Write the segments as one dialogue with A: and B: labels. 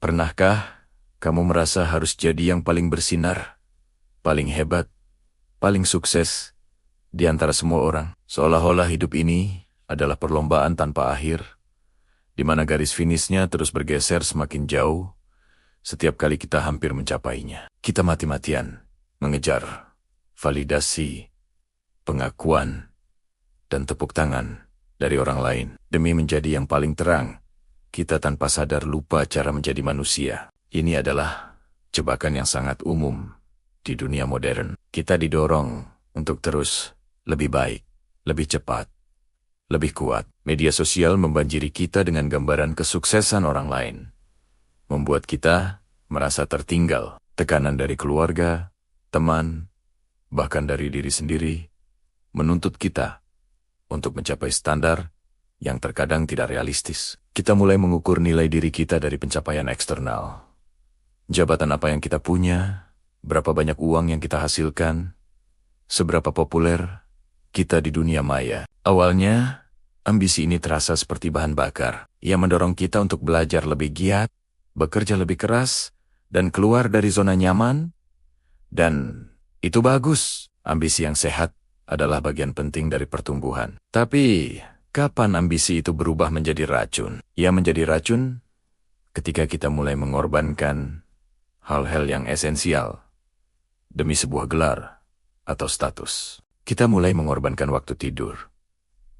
A: Pernahkah kamu merasa harus jadi yang paling bersinar, paling hebat, paling sukses di antara semua orang? Seolah-olah hidup ini adalah perlombaan tanpa akhir, di mana garis finishnya terus bergeser semakin jauh setiap kali kita hampir mencapainya. Kita mati-matian mengejar validasi, pengakuan, dan tepuk tangan dari orang lain. Demi menjadi yang paling terang, kita tanpa sadar lupa cara menjadi manusia. Ini adalah jebakan yang sangat umum di dunia modern. Kita didorong untuk terus lebih baik, lebih cepat, lebih kuat. Media sosial membanjiri kita dengan gambaran kesuksesan orang lain, membuat kita merasa tertinggal. Tekanan dari keluarga, teman, bahkan dari diri sendiri, menuntut kita untuk mencapai standar yang terkadang tidak realistis. Kita mulai mengukur nilai diri kita dari pencapaian eksternal. Jabatan apa yang kita punya, berapa banyak uang yang kita hasilkan, seberapa populer kita di dunia maya. Awalnya, ambisi ini terasa seperti bahan bakar yang mendorong kita untuk belajar lebih giat, bekerja lebih keras, dan keluar dari zona nyaman. Dan itu bagus. Ambisi yang sehat adalah bagian penting dari pertumbuhan. Tapi, kapan ambisi itu berubah menjadi racun? Ia menjadi racun ketika kita mulai mengorbankan hal-hal yang esensial demi sebuah gelar atau status. Kita mulai mengorbankan waktu tidur,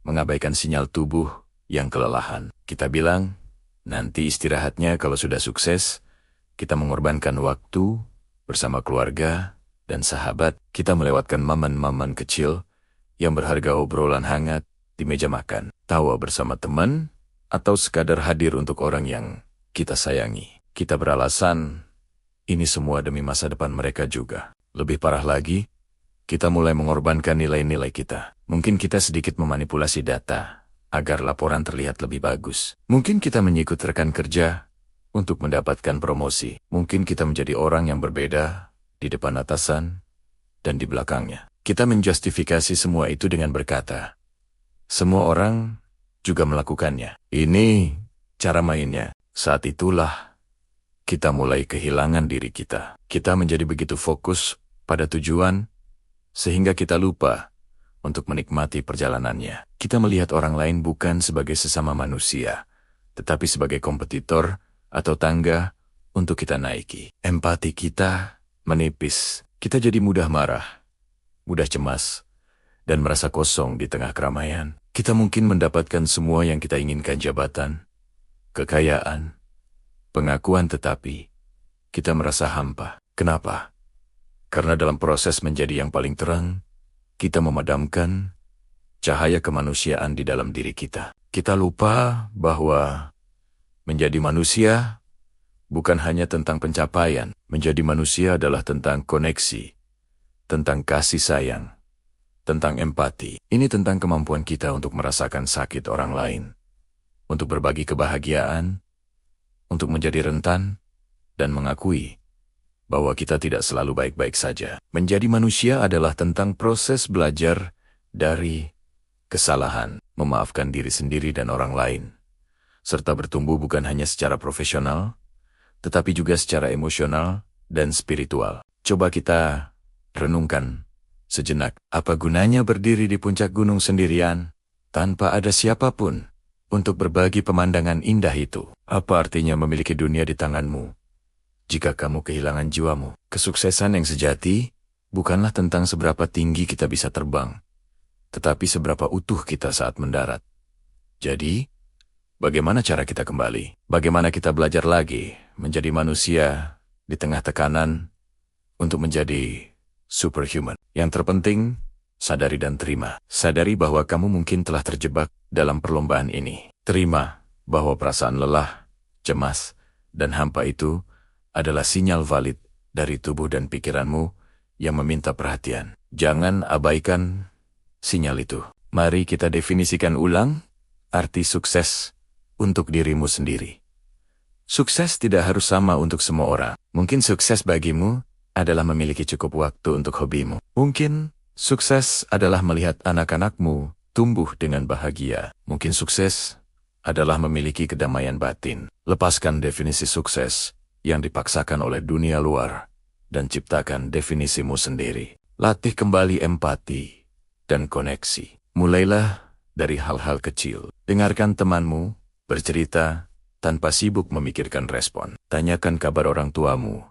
A: mengabaikan sinyal tubuh yang kelelahan. Kita bilang, nanti istirahatnya kalau sudah sukses. Kita mengorbankan waktu bersama keluarga dan sahabat. Kita melewatkan momen-momen kecil yang berharga, obrolan hangat di meja makan, tawa bersama teman, atau sekadar hadir untuk orang yang kita sayangi. Kita beralasan, ini semua demi masa depan mereka juga. Lebih parah lagi, kita mulai mengorbankan nilai-nilai kita. Mungkin kita sedikit memanipulasi data agar laporan terlihat lebih bagus. Mungkin kita menyikut rekan kerja untuk mendapatkan promosi. Mungkin kita menjadi orang yang berbeda di depan atasan dan di belakangnya. Kita menjustifikasi semua itu dengan berkata, semua orang juga melakukannya. Ini cara mainnya. Saat itulah kita mulai kehilangan diri kita. Kita menjadi begitu fokus pada tujuan, sehingga kita lupa untuk menikmati perjalanannya. Kita melihat orang lain bukan sebagai sesama manusia, tetapi sebagai kompetitor atau tangga untuk kita naiki. Empati kita menipis. Kita jadi mudah marah, mudah cemas, dan merasa kosong di tengah keramaian. Kita mungkin mendapatkan semua yang kita inginkan, jabatan, kekayaan, pengakuan, tetapi kita merasa hampa. Kenapa? Karena dalam proses menjadi yang paling terang, kita memadamkan cahaya kemanusiaan di dalam diri kita. Kita lupa bahwa menjadi manusia bukan hanya tentang pencapaian. Menjadi manusia adalah tentang koneksi, tentang kasih sayang, tentang empati. Ini tentang kemampuan kita untuk merasakan sakit orang lain, untuk berbagi kebahagiaan, untuk menjadi rentan, dan mengakui bahwa kita tidak selalu baik-baik saja. Menjadi manusia adalah tentang proses belajar dari kesalahan, memaafkan diri sendiri dan orang lain, serta bertumbuh bukan hanya secara profesional, tetapi juga secara emosional dan spiritual. Coba kita renungkan sejenak. Apa gunanya berdiri di puncak gunung sendirian, tanpa ada siapapun untuk berbagi pemandangan indah itu? Apa artinya memiliki dunia di tanganmu jika kamu kehilangan jiwamu? Kesuksesan yang sejati bukanlah tentang seberapa tinggi kita bisa terbang, tetapi seberapa utuh kita saat mendarat. Jadi, bagaimana cara kita kembali? Bagaimana kita belajar lagi menjadi manusia di tengah tekanan untuk menjadi superhuman? Yang terpenting, sadari dan terima. Sadari bahwa kamu mungkin telah terjebak dalam perlombaan ini. Terima bahwa perasaan lelah, cemas, dan hampa itu adalah sinyal valid dari tubuh dan pikiranmu yang meminta perhatian. Jangan abaikan sinyal itu. Mari kita definisikan ulang arti sukses untuk dirimu sendiri. Sukses tidak harus sama untuk semua orang. Mungkin sukses bagimu adalah memiliki cukup waktu untuk hobimu. Mungkin sukses adalah melihat anak-anakmu tumbuh dengan bahagia. Mungkin sukses adalah memiliki kedamaian batin. Lepaskan definisi sukses yang dipaksakan oleh dunia luar dan ciptakan definisimu sendiri. Latih kembali empati dan koneksi. Mulailah dari hal-hal kecil. Dengarkan temanmu bercerita tanpa sibuk memikirkan respon. Tanyakan kabar orang tuamu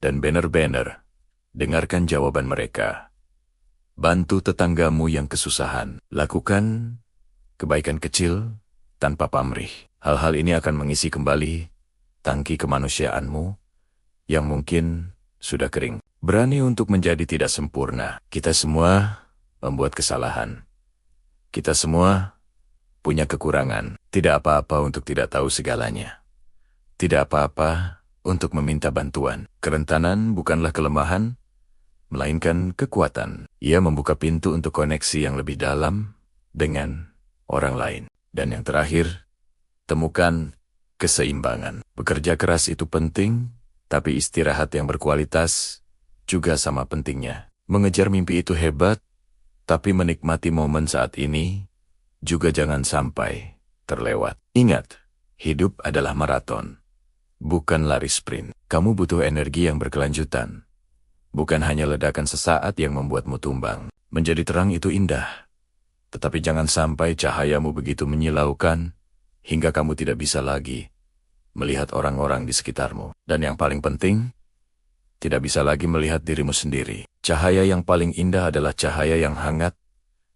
A: dan benar-benar dengarkan jawaban mereka. Bantu tetanggamu yang kesusahan. Lakukan kebaikan kecil tanpa pamrih. Hal-hal ini akan mengisi kembali tangki kemanusiaanmu yang mungkin sudah kering. Berani untuk menjadi tidak sempurna. Kita semua membuat kesalahan. Kita semua punya kekurangan. Tidak apa-apa untuk tidak tahu segalanya. Tidak apa-apa untuk meminta bantuan. Kerentanan bukanlah kelemahan, melainkan kekuatan. Ia membuka pintu untuk koneksi yang lebih dalam dengan orang lain. Dan yang terakhir, temukan keseimbangan. Bekerja keras itu penting, tapi istirahat yang berkualitas juga sama pentingnya. Mengejar mimpi itu hebat, tapi menikmati momen saat ini juga jangan sampai terlewat. Ingat, hidup adalah maraton, bukan lari sprint. Kamu butuh energi yang berkelanjutan, bukan hanya ledakan sesaat yang membuatmu tumbang. Menjadi terang itu indah, tetapi jangan sampai cahayamu begitu menyilaukan hingga kamu tidak bisa lagi melihat orang-orang di sekitarmu. Dan yang paling penting, tidak bisa lagi melihat dirimu sendiri. Cahaya yang paling indah adalah cahaya yang hangat,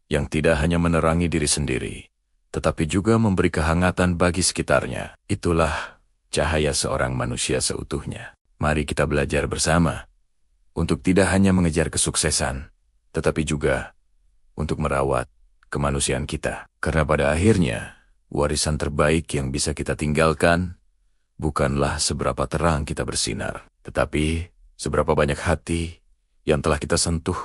A: yang tidak hanya menerangi diri sendiri, tetapi juga memberi kehangatan bagi sekitarnya. Itulah cahaya seorang manusia seutuhnya. Mari kita belajar bersama untuk tidak hanya mengejar kesuksesan, tetapi juga untuk merawat kemanusiaan kita. Karena pada akhirnya, warisan terbaik yang bisa kita tinggalkan bukanlah seberapa terang kita bersinar, tetapi seberapa banyak hati yang telah kita sentuh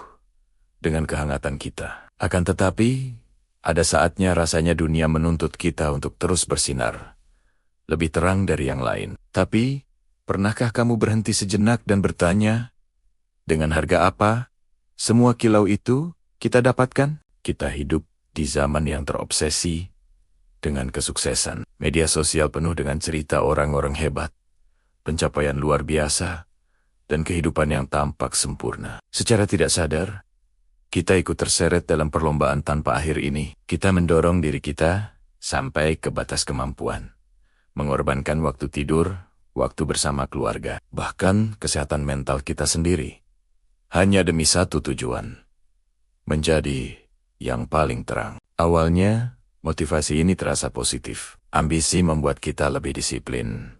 A: dengan kehangatan kita. Akan tetapi, ada saatnya rasanya dunia menuntut kita untuk terus bersinar, lebih terang dari yang lain. Tapi, pernahkah kamu berhenti sejenak dan bertanya, dengan harga apa semua kilau itu kita dapatkan? Kita hidup di zaman yang terobsesi dengan kesuksesan. Media sosial penuh dengan cerita orang-orang hebat, pencapaian luar biasa, dan kehidupan yang tampak sempurna. Secara tidak sadar, kita ikut terseret dalam perlombaan tanpa akhir ini. Kita mendorong diri kita sampai ke batas kemampuan, mengorbankan waktu tidur, waktu bersama keluarga, bahkan kesehatan mental kita sendiri, hanya demi satu tujuan, menjadi yang paling terang. Awalnya, motivasi ini terasa positif. Ambisi membuat kita lebih disiplin,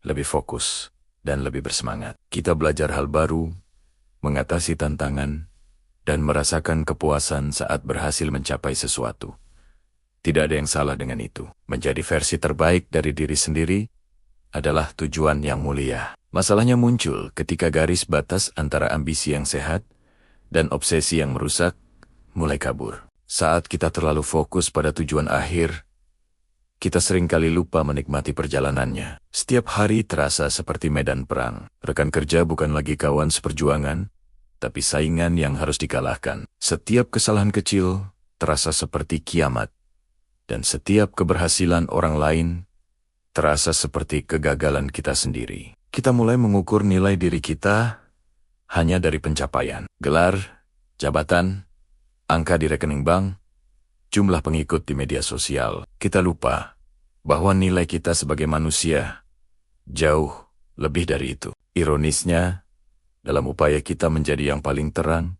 A: lebih fokus, dan lebih bersemangat. Kita belajar hal baru, mengatasi tantangan, dan merasakan kepuasan saat berhasil mencapai sesuatu. Tidak ada yang salah dengan itu. Menjadi versi terbaik dari diri sendiri adalah tujuan yang mulia. Masalahnya muncul ketika garis batas antara ambisi yang sehat dan obsesi yang merusak mulai kabur. Saat kita terlalu fokus pada tujuan akhir, kita seringkali lupa menikmati perjalanannya. Setiap hari terasa seperti medan perang. Rekan kerja bukan lagi kawan seperjuangan, tapi saingan yang harus dikalahkan. Setiap kesalahan kecil terasa seperti kiamat, dan setiap keberhasilan orang lain terasa seperti kegagalan kita sendiri. Kita mulai mengukur nilai diri kita hanya dari pencapaian, gelar, jabatan, angka di rekening bank, jumlah pengikut di media sosial. Kita lupa bahwa nilai kita sebagai manusia jauh lebih dari itu. Ironisnya, dalam upaya kita menjadi yang paling terang,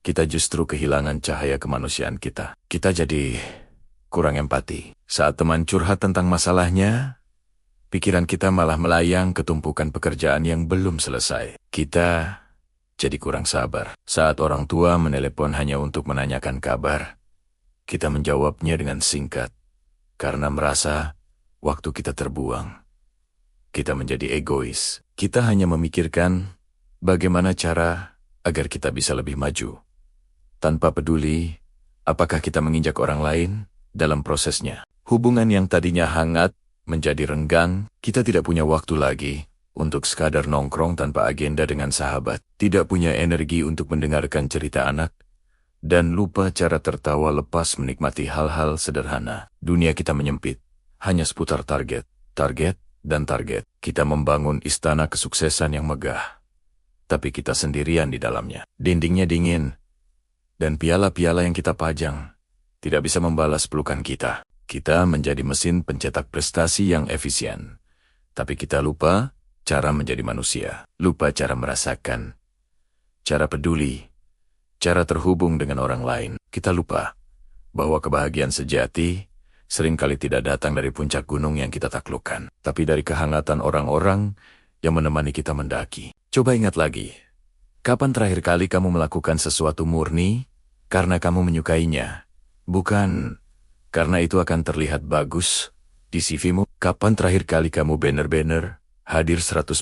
A: kita justru kehilangan cahaya kemanusiaan kita. Kita jadi kurang empati. Saat teman curhat tentang masalahnya, pikiran kita malah melayang ke tumpukan pekerjaan yang belum selesai. Kita jadi kurang sabar. Saat orang tua menelepon hanya untuk menanyakan kabar, kita menjawabnya dengan singkat, karena merasa waktu kita terbuang. Kita menjadi egois. Kita hanya memikirkan bagaimana cara agar kita bisa lebih maju, tanpa peduli apakah kita menginjak orang lain dalam prosesnya. Hubungan yang tadinya hangat menjadi renggang. Kita tidak punya waktu lagi untuk sekadar nongkrong tanpa agenda dengan sahabat, tidak punya energi untuk mendengarkan cerita anak, dan lupa cara tertawa lepas menikmati hal-hal sederhana. Dunia kita menyempit, hanya seputar target, target, dan target. Kita membangun istana kesuksesan yang megah, tapi kita sendirian di dalamnya. Dindingnya dingin, dan piala-piala yang kita pajang tidak bisa membalas pelukan kita. Kita menjadi mesin pencetak prestasi yang efisien, tapi kita lupa cara menjadi manusia, lupa cara merasakan, cara peduli, cara terhubung dengan orang lain. Kita lupa bahwa kebahagiaan sejati seringkali tidak datang dari puncak gunung yang kita taklukkan, tapi dari kehangatan orang-orang yang menemani kita mendaki. Coba ingat lagi, kapan terakhir kali kamu melakukan sesuatu murni karena kamu menyukainya, bukan karena itu akan terlihat bagus di CV-mu? Kapan terakhir kali kamu benar-benar hadir 100%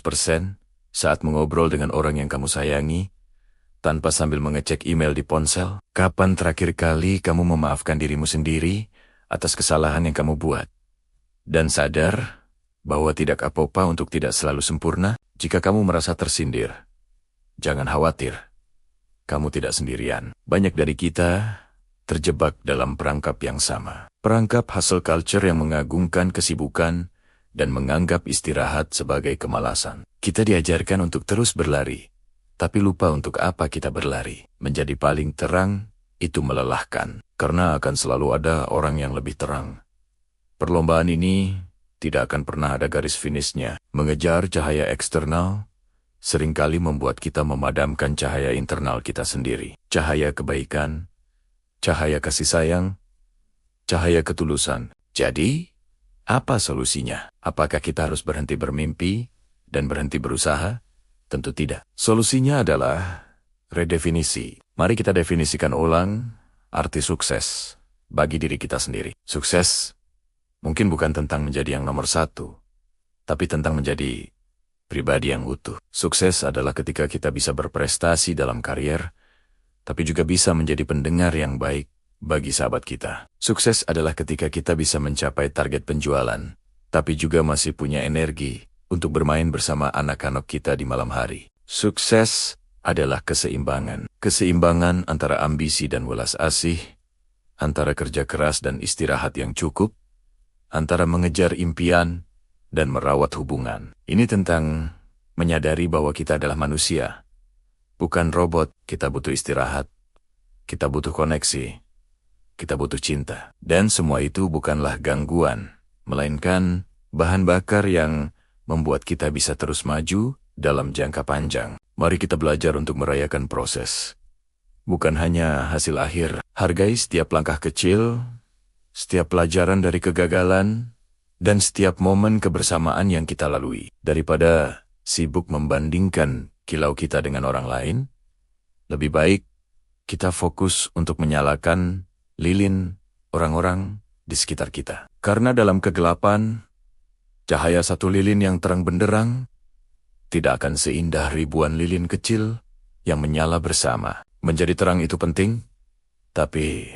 A: saat mengobrol dengan orang yang kamu sayangi, tanpa sambil mengecek email di ponsel? Kapan terakhir kali kamu memaafkan dirimu sendiri atas kesalahan yang kamu buat, dan sadar bahwa tidak apa-apa untuk tidak selalu sempurna? Jika kamu merasa tersindir, jangan khawatir. Kamu tidak sendirian. Banyak dari kita terjebak dalam perangkap yang sama. Perangkap hustle culture yang mengagungkan kesibukan dan menganggap istirahat sebagai kemalasan. Kita diajarkan untuk terus berlari, tapi lupa untuk apa kita berlari. Menjadi paling terang itu melelahkan, karena akan selalu ada orang yang lebih terang. Perlombaan ini tidak akan pernah ada garis finishnya. Mengejar cahaya eksternal seringkali membuat kita memadamkan cahaya internal kita sendiri. Cahaya kebaikan, cahaya kasih sayang, cahaya ketulusan. Jadi, apa solusinya? Apakah kita harus berhenti bermimpi dan berhenti berusaha? Tentu tidak. Solusinya adalah redefinisi. Mari kita definisikan ulang arti sukses bagi diri kita sendiri. Sukses mungkin bukan tentang menjadi yang nomor satu, tapi tentang menjadi pribadi yang utuh. Sukses adalah ketika kita bisa berprestasi dalam karier, tapi juga bisa menjadi pendengar yang baik bagi sahabat kita. Sukses adalah ketika kita bisa mencapai target penjualan, tapi juga masih punya energi untuk bermain bersama anak-anak kita di malam hari. Sukses adalah keseimbangan. Keseimbangan antara ambisi dan welas asih, antara kerja keras dan istirahat yang cukup, antara mengejar impian dan merawat hubungan. Ini tentang menyadari bahwa kita adalah manusia, bukan robot. Kita butuh istirahat, kita butuh koneksi, kita butuh cinta. Dan semua itu bukanlah gangguan, melainkan bahan bakar yang membuat kita bisa terus maju dalam jangka panjang. Mari kita belajar untuk merayakan proses, bukan hanya hasil akhir. Hargai setiap langkah kecil, setiap pelajaran dari kegagalan, dan setiap momen kebersamaan yang kita lalui. Daripada sibuk membandingkan kilau kita dengan orang lain, lebih baik kita fokus untuk menyalakan lilin orang-orang di sekitar kita. Karena dalam kegelapan, cahaya satu lilin yang terang benderang tidak akan seindah ribuan lilin kecil yang menyala bersama. Menjadi terang itu penting, tapi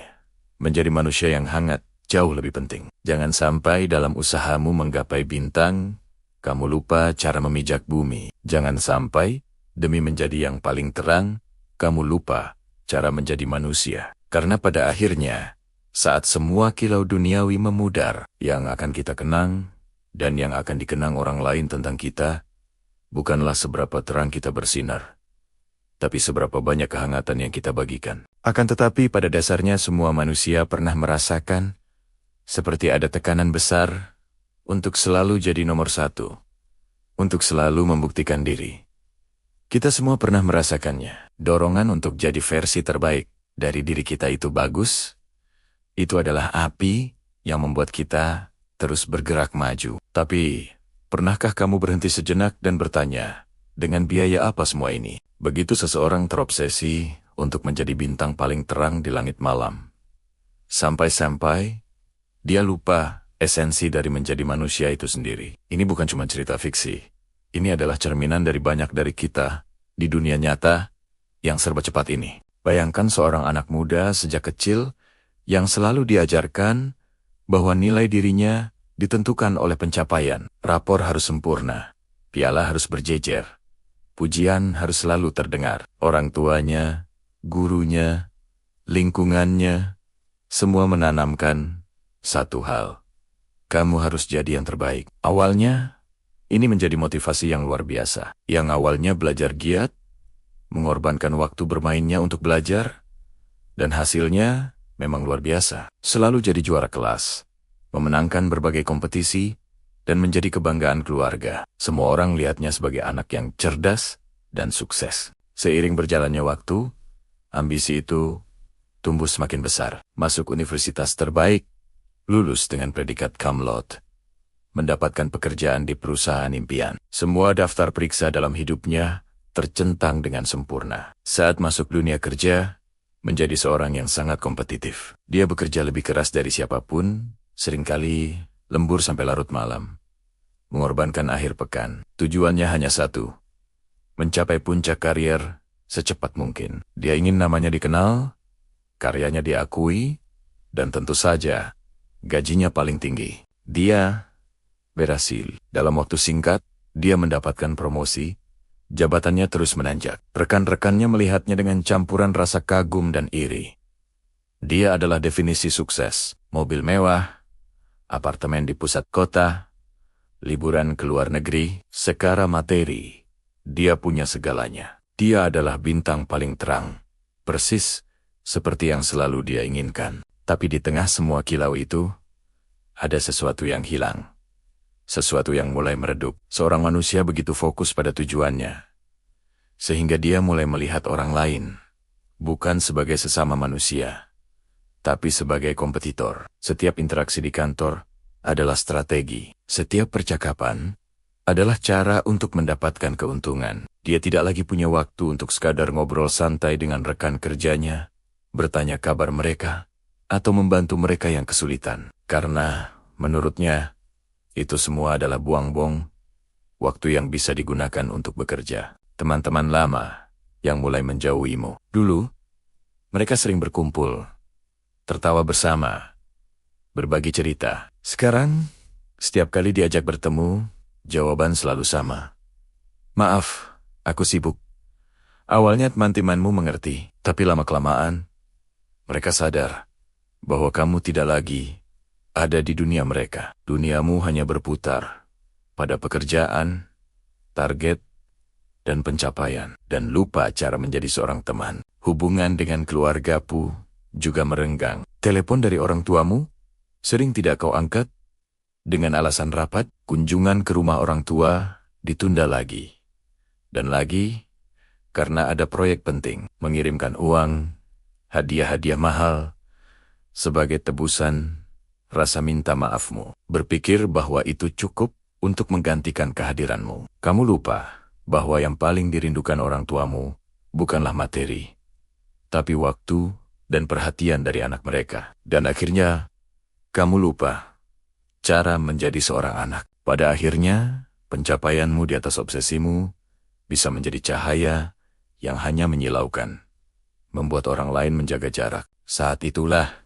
A: menjadi manusia yang hangat jauh lebih penting. Jangan sampai dalam usahamu menggapai bintang, kamu lupa cara memijak bumi. Jangan sampai demi menjadi yang paling terang, kamu lupa cara menjadi manusia. Karena pada akhirnya, saat semua kilau duniawi memudar, yang akan kita kenang dan yang akan dikenang orang lain tentang kita, bukanlah seberapa terang kita bersinar, tapi seberapa banyak kehangatan yang kita bagikan. Akan tetapi pada dasarnya semua manusia pernah merasakan seperti ada tekanan besar untuk selalu jadi nomor satu, untuk selalu membuktikan diri. Kita semua pernah merasakannya. Dorongan untuk jadi versi terbaik dari diri kita itu bagus. Itu adalah api yang membuat kita terus bergerak maju. Tapi, pernahkah kamu berhenti sejenak dan bertanya, dengan biaya apa semua ini? Begitu seseorang terobsesi untuk menjadi bintang paling terang di langit malam. Sampai-sampai, dia lupa esensi dari menjadi manusia itu sendiri. Ini bukan cuma cerita fiksi. Ini adalah cerminan dari banyak dari kita di dunia nyata yang serba cepat ini. Bayangkan seorang anak muda sejak kecil yang selalu diajarkan bahwa nilai dirinya ditentukan oleh pencapaian. Rapor harus sempurna, piala harus berjejer, pujian harus selalu terdengar. Orang tuanya, gurunya, lingkungannya, semua menanamkan satu hal. Kamu harus jadi yang terbaik. Awalnya, ini menjadi motivasi yang luar biasa. Yang awalnya belajar giat, mengorbankan waktu bermainnya untuk belajar, dan hasilnya memang luar biasa. Selalu jadi juara kelas, memenangkan berbagai kompetisi, dan menjadi kebanggaan keluarga. Semua orang lihatnya sebagai anak yang cerdas dan sukses. Seiring berjalannya waktu, ambisi itu tumbuh semakin besar. Masuk universitas terbaik, lulus dengan predikat cum laude, mendapatkan pekerjaan di perusahaan impian. Semua daftar periksa dalam hidupnya tercentang dengan sempurna. Saat masuk dunia kerja, menjadi seorang yang sangat kompetitif. Dia bekerja lebih keras dari siapapun, seringkali lembur sampai larut malam, mengorbankan akhir pekan. Tujuannya hanya satu, mencapai puncak karier secepat mungkin. Dia ingin namanya dikenal, karyanya diakui, dan tentu saja gajinya paling tinggi. Dia berhasil. Dalam waktu singkat, dia mendapatkan promosi. Jabatannya terus menanjak. Rekan-rekannya melihatnya dengan campuran rasa kagum dan iri. Dia adalah definisi sukses. Mobil mewah, apartemen di pusat kota, liburan ke luar negeri, secara materi. Dia punya segalanya. Dia adalah bintang paling terang. Persis seperti yang selalu dia inginkan. Tapi di tengah semua kilau itu, ada sesuatu yang hilang. Sesuatu yang mulai meredup. Seorang manusia begitu fokus pada tujuannya, sehingga dia mulai melihat orang lain, bukan sebagai sesama manusia, tapi sebagai kompetitor. Setiap interaksi di kantor adalah strategi. Setiap percakapan adalah cara untuk mendapatkan keuntungan. Dia tidak lagi punya waktu untuk sekadar ngobrol santai dengan rekan kerjanya, bertanya kabar mereka, atau membantu mereka yang kesulitan. Karena, menurutnya, itu semua adalah buang-buang waktu yang bisa digunakan untuk bekerja. Teman-teman lama yang mulai menjauhimu. Dulu, mereka sering berkumpul, tertawa bersama, berbagi cerita. Sekarang, setiap kali diajak bertemu, jawaban selalu sama. Maaf, aku sibuk. Awalnya teman-temanmu mengerti, tapi lama-kelamaan, mereka sadar bahwa kamu tidak lagi ada di dunia mereka. Duniamu hanya berputar pada pekerjaan, target, dan pencapaian, dan lupa cara menjadi seorang teman. Hubungan dengan keluargamu juga merenggang. Telepon dari orang tuamu sering tidak kau angkat dengan alasan rapat. Kunjungan ke rumah orang tua ditunda lagi dan lagi karena ada proyek penting. Mengirimkan uang, hadiah-hadiah mahal sebagai tebusan rasa minta maafmu. Berpikir bahwa itu cukup untuk menggantikan kehadiranmu. Kamu lupa bahwa yang paling dirindukan orang tuamu bukanlah materi, tapi waktu dan perhatian dari anak mereka. Dan akhirnya, kamu lupa cara menjadi seorang anak. Pada akhirnya, pencapaianmu di atas obsesimu bisa menjadi cahaya yang hanya menyilaukan, membuat orang lain menjaga jarak. Saat itulah,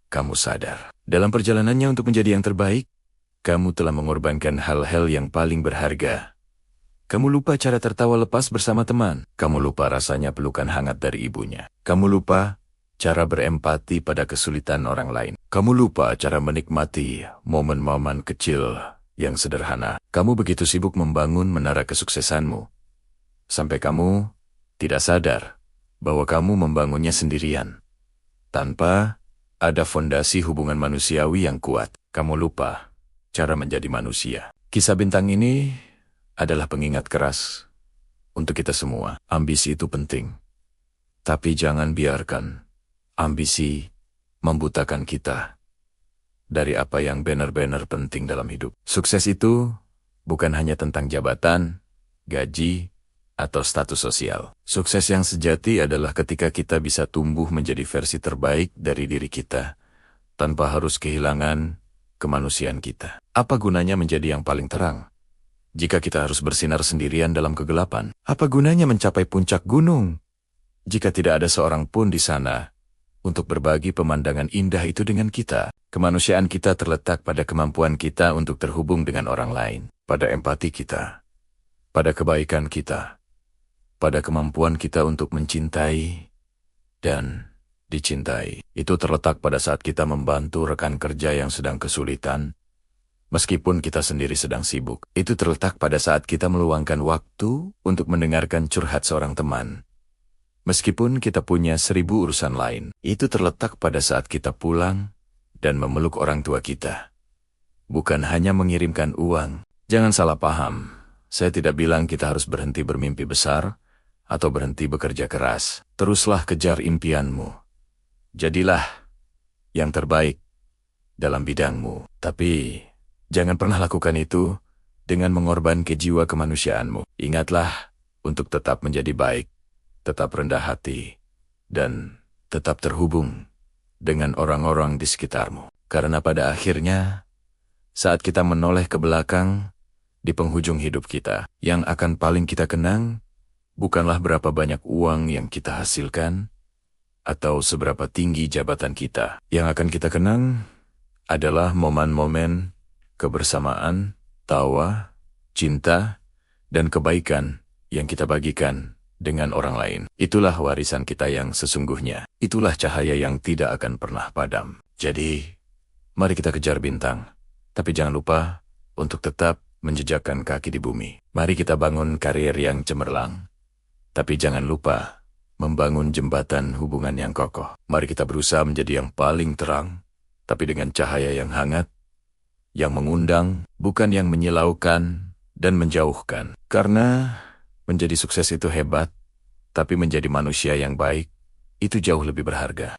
A: kamu sadar. Dalam perjalanannya untuk menjadi yang terbaik, kamu telah mengorbankan hal-hal yang paling berharga. Kamu lupa cara tertawa lepas bersama teman. Kamu lupa rasanya pelukan hangat dari ibunya. Kamu lupa cara berempati pada kesulitan orang lain. Kamu lupa cara menikmati momen-momen kecil yang sederhana. Kamu begitu sibuk membangun menara kesuksesanmu, sampai kamu tidak sadar bahwa kamu membangunnya sendirian, tanpa ada fondasi hubungan manusiawi yang kuat. Kamu lupa cara menjadi manusia. Kisah bintang ini adalah pengingat keras untuk kita semua. Ambisi itu penting, tapi jangan biarkan ambisi membutakan kita dari apa yang benar-benar penting dalam hidup. Sukses itu bukan hanya tentang jabatan, gaji, atau status sosial. Sukses yang sejati adalah ketika kita bisa tumbuh menjadi versi terbaik dari diri kita, tanpa harus kehilangan kemanusiaan kita. Apa gunanya menjadi yang paling terang jika kita harus bersinar sendirian dalam kegelapan? Apa gunanya mencapai puncak gunung jika tidak ada seorang pun di sana untuk berbagi pemandangan indah itu dengan kita? Kemanusiaan kita terletak pada kemampuan kita untuk terhubung dengan orang lain, pada empati kita, pada kebaikan kita, pada kemampuan kita untuk mencintai dan dicintai. Itu terletak pada saat kita membantu rekan kerja yang sedang kesulitan, Meskipun kita sendiri sedang sibuk, itu terletak pada saat kita meluangkan waktu untuk mendengarkan curhat seorang teman. Meskipun kita punya 1000 urusan lain, itu terletak pada saat kita pulang dan memeluk orang tua kita. Bukan hanya mengirimkan uang. Jangan salah paham, saya tidak bilang kita harus berhenti bermimpi besar atau berhenti bekerja keras. Teruslah kejar impianmu. Jadilah yang terbaik dalam bidangmu. Tapi jangan pernah lakukan itu dengan mengorbankan jiwa kemanusiaanmu. Ingatlah untuk tetap menjadi baik, tetap rendah hati, dan tetap terhubung dengan orang-orang di sekitarmu. Karena pada akhirnya, saat kita menoleh ke belakang, di penghujung hidup kita, yang akan paling kita kenang, bukanlah berapa banyak uang yang kita hasilkan, atau seberapa tinggi jabatan kita. Yang akan kita kenang adalah momen-momen kebersamaan, tawa, cinta, dan kebaikan yang kita bagikan dengan orang lain. Itulah warisan kita yang sesungguhnya. Itulah cahaya yang tidak akan pernah padam. Jadi, mari kita kejar bintang. Tapi jangan lupa untuk tetap menjejakkan kaki di bumi. Mari kita bangun karir yang cemerlang. Tapi jangan lupa membangun jembatan hubungan yang kokoh. Mari kita berusaha menjadi yang paling terang, tapi dengan cahaya yang hangat, yang mengundang, bukan yang menyilaukan dan menjauhkan. Karena menjadi sukses itu hebat, tapi menjadi manusia yang baik, itu jauh lebih berharga.